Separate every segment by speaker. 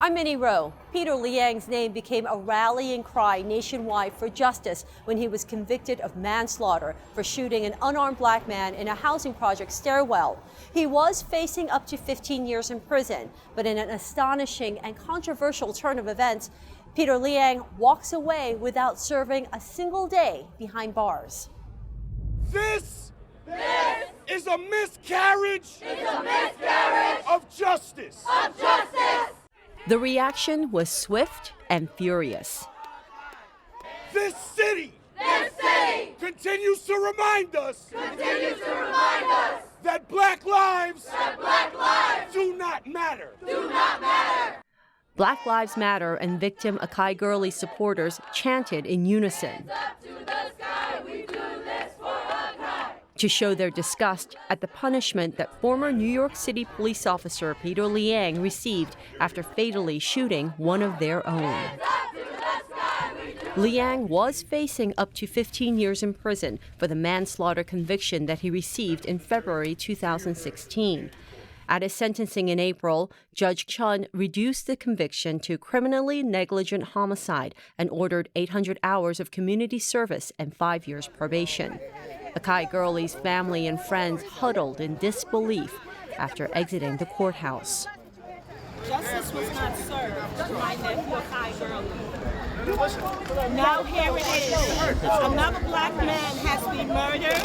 Speaker 1: I'm Minnie Roh. Peter Liang's name became a rallying cry nationwide for justice when he was convicted of manslaughter for shooting an unarmed black man in a housing project stairwell. He was facing up to 15 years in prison, but in an astonishing and controversial turn of events, Peter Liang walks away without serving a single day behind bars.
Speaker 2: This is a miscarriage of justice.
Speaker 1: The reaction was swift and furious.
Speaker 2: This city continues to remind us that black lives do not matter.
Speaker 1: Black Lives Matter and victim Akai Gurley supporters chanted in unison to show their disgust at the punishment that former New York City police officer Peter Liang received after fatally shooting one of their own. Liang was facing up to 15 years in prison for the manslaughter conviction that he received in February 2016. At his sentencing in April, Judge Chun reduced the conviction to criminally negligent homicide and ordered 800 hours of community service and 5 years probation. Akai Gurley's family and friends huddled in disbelief after exiting the courthouse.
Speaker 3: Justice was not served to my nephew Akai Gurley. Now here it is. Another black man has been murdered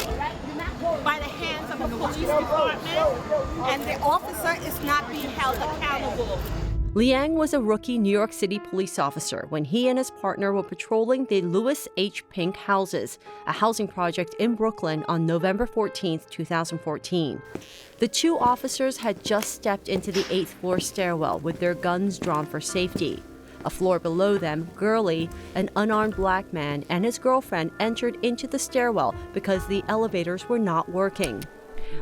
Speaker 3: by the hands of the police department, and the officer is not being held accountable.
Speaker 1: Liang was a rookie New York City police officer when he and his partner were patrolling the Louis H. Pink houses, a housing project in Brooklyn, on November 14, 2014. The two officers had just stepped into the 8th floor stairwell with their guns drawn for safety. A floor below them, Gurley, an unarmed black man, and his girlfriend entered into the stairwell because the elevators were not working.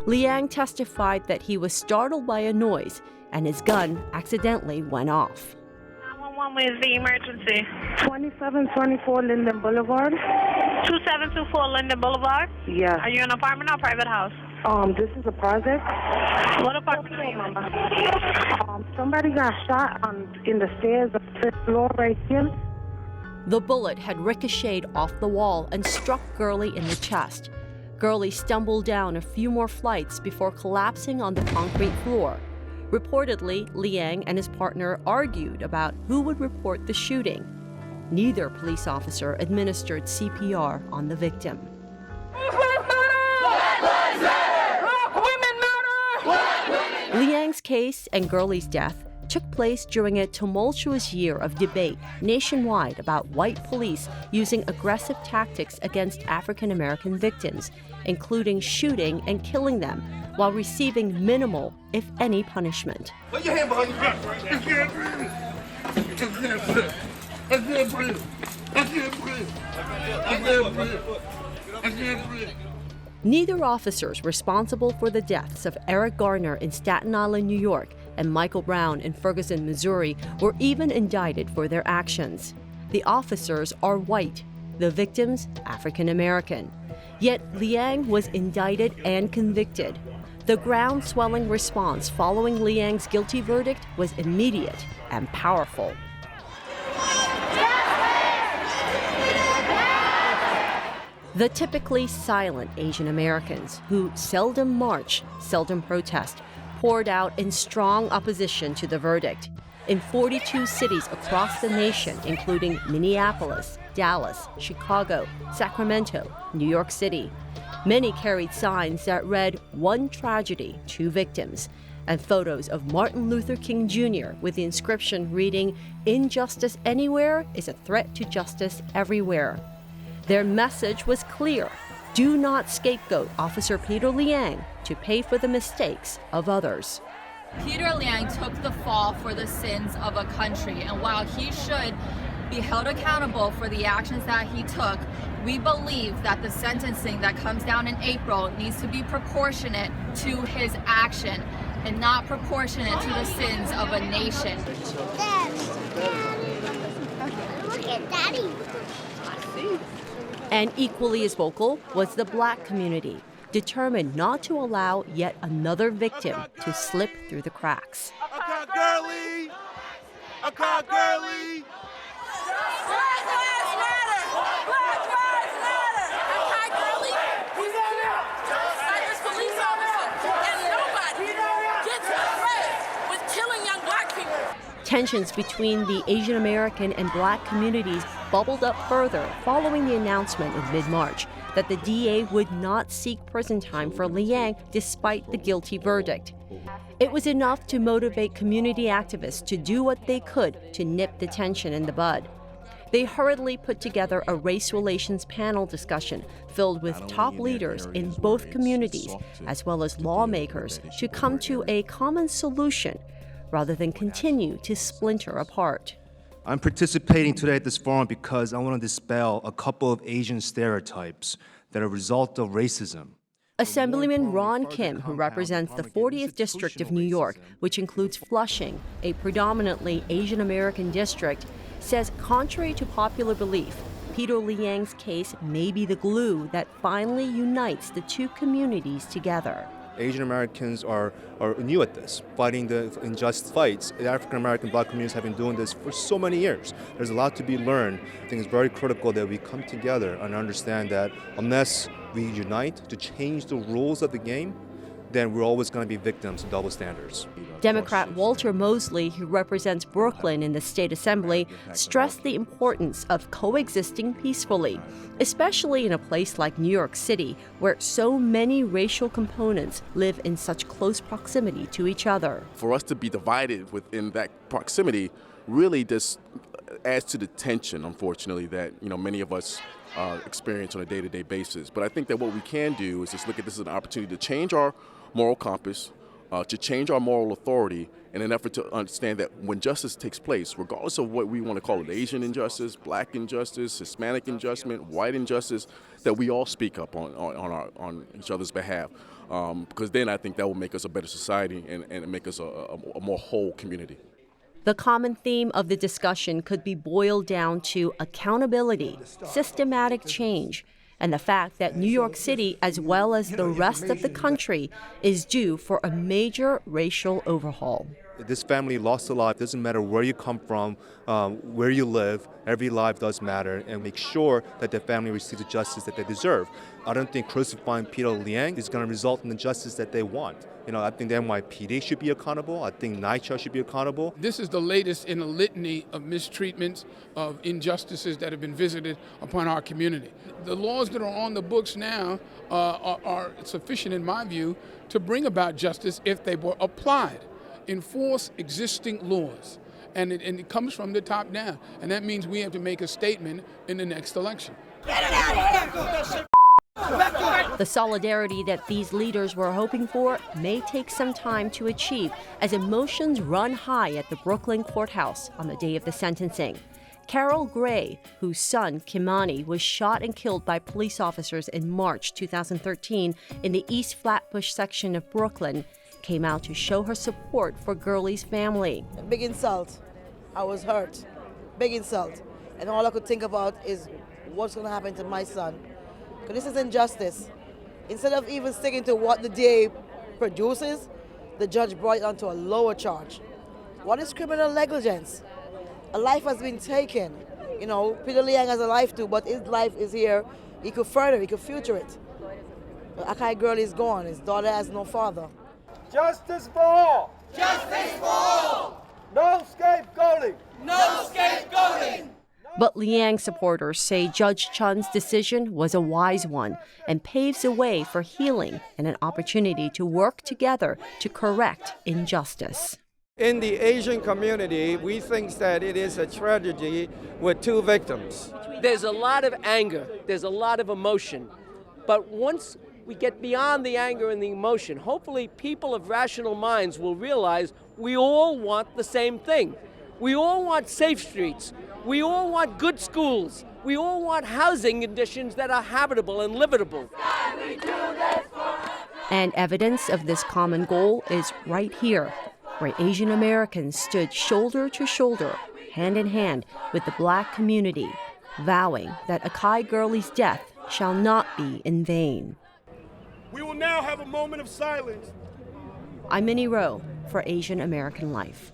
Speaker 1: Liang testified that he was startled by a noise and his gun accidentally went off.
Speaker 4: 911, where's the emergency?
Speaker 5: 2724 Linden Boulevard.
Speaker 4: 2724 Linden Boulevard?
Speaker 5: Yeah.
Speaker 4: Are you in an apartment or a private house?
Speaker 5: This is a project.
Speaker 4: What apartment are you in?
Speaker 5: Somebody got shot in the stairs of the 5th floor right here.
Speaker 1: The bullet had ricocheted off the wall and struck Gurley in the chest. Gurley stumbled down a few more flights before collapsing on the concrete floor. Reportedly, Liang and his partner argued about who would report the shooting. Neither police officer administered CPR on the victim. Liang's case and Gurley's death took place during a tumultuous year of debate nationwide about white police using aggressive tactics against African American victims, including shooting and killing them, while receiving minimal, if any, punishment.
Speaker 2: Put your hand behind your back. I can't breathe. I can't breathe. I can't breathe. I can't breathe. I can't breathe.
Speaker 1: Neither officers responsible for the deaths of Eric Garner in Staten Island, New York, and Michael Brown in Ferguson, Missouri, were even indicted for their actions. The officers are white, the victims African American. Yet Liang was indicted and convicted. The ground-swelling response following Liang's guilty verdict was immediate and powerful. The typically silent Asian Americans, who seldom march, seldom protest, poured out in strong opposition to the verdict. In 42 cities across the nation, including Minneapolis, Dallas, Chicago, Sacramento, New York City, many carried signs that read, "One tragedy, two victims," and photos of Martin Luther King Jr. with the inscription reading, "Injustice anywhere is a threat to justice everywhere." Their message was clear: do not scapegoat Officer Peter Liang to pay for the mistakes of others.
Speaker 6: Peter Liang took the fall for the sins of a country, and while he should be held accountable for the actions that he took, we believe that the sentencing that comes down in April needs to be proportionate to his action and not proportionate to the sins of a nation.
Speaker 7: Look at Daddy.
Speaker 1: And equally as vocal was the black community, determined not to allow yet another victim to slip through the cracks.
Speaker 2: Akai Gurley!
Speaker 3: Black lives matter! Black lives matter! Akai Gurley, he's a police officer, and nobody gets away with killing young black people.
Speaker 1: Tensions between the Asian American and black communities bubbled up further following the announcement in mid-March that the DA would not seek prison time for Liang despite the guilty verdict. It was enough to motivate community activists to do what they could to nip the tension in the bud. They hurriedly put together a race relations panel discussion filled with top leaders in both communities, as well as lawmakers, to come to a common solution rather than continue to splinter apart.
Speaker 8: I'm participating today at this forum because I want to dispel a couple of Asian stereotypes that are a result of racism.
Speaker 1: Assemblyman Ron Kim, who represents the 40th District of New York, which includes Flushing, a predominantly Asian American district, says contrary to popular belief, Peter Liang's case may be the glue that finally unites the two communities together.
Speaker 8: Asian Americans are new at this, fighting the unjust fights. The African American black communities have been doing this for so many years. There's a lot to be learned. I think it's very critical that we come together and understand that unless we unite to change the rules of the game, then we're always going to be victims of double standards.
Speaker 1: Democrat Walter Mosley, who represents Brooklyn in the state assembly, stressed the importance of coexisting peacefully, especially in a place like New York City, where so many racial components live in such close proximity to each other.
Speaker 9: For us to be divided within that proximity really just adds to the tension, unfortunately, that many of us experience on a day-to-day basis. But I think that what we can do is just look at this as an opportunity to change our moral compass, to change our moral authority in an effort to understand that when justice takes place, regardless of what we want to call it, Asian injustice, black injustice, Hispanic injustice, white injustice, that we all speak up on each other's behalf. Because then I think that will make us a better society and make us a more whole community.
Speaker 1: The common theme of the discussion could be boiled down to accountability, systematic change, and the fact that New York City, as well as the rest of the country, is due for a major racial overhaul.
Speaker 8: This family lost a life. It doesn't matter where you come from, where you live. Every life does matter, and make sure that the family receives the justice that they deserve. I don't think crucifying Peter Liang is going to result in the justice that they want. I think the NYPD should be accountable. I think NYCHA should be accountable.
Speaker 10: This is the latest in a litany of mistreatments, of injustices that have been visited upon our community. The laws that are on the books now are sufficient, in my view, to bring about justice if they were applied. Enforce existing laws. And it comes from the top down. And that means we have to make a statement in the next election.
Speaker 3: Get it out of here!
Speaker 1: The solidarity that these leaders were hoping for may take some time to achieve as emotions run high at the Brooklyn courthouse on the day of the sentencing. Carol Gray, whose son, Kimani, was shot and killed by police officers in March 2013 in the East Flatbush section of Brooklyn, came out to show her support for Gurley's family.
Speaker 11: Big insult. I was hurt. Big insult. And all I could think about is what's going to happen to my son. Because this is injustice. Instead of even sticking to what the DA produces, the judge brought it onto a lower charge. What is criminal negligence? A life has been taken. Peter Liang has a life too, but his life is here. He could further, he could future it. Akai Gurley is gone. His daughter has no father.
Speaker 2: Justice for all!
Speaker 3: Justice for all!
Speaker 2: No scapegoating!
Speaker 3: No scapegoating!
Speaker 1: But Liang supporters say Judge Chun's decision was a wise one and paves a way for healing and an opportunity to work together to correct injustice.
Speaker 12: In the Asian community, we think that it is a tragedy with two victims.
Speaker 13: There's a lot of anger, there's a lot of emotion, but once we get beyond the anger and the emotion, hopefully people of rational minds will realize we all want the same thing. We all want safe streets. We all want good schools. We all want housing conditions that are habitable and livable.
Speaker 1: And evidence of this common goal is right here, where Asian Americans stood shoulder to shoulder, hand in hand with the black community, vowing that Akai Gurley's death shall not be in vain.
Speaker 2: We will now have a moment of silence.
Speaker 1: I'm Minnie Roh for Asian American Life.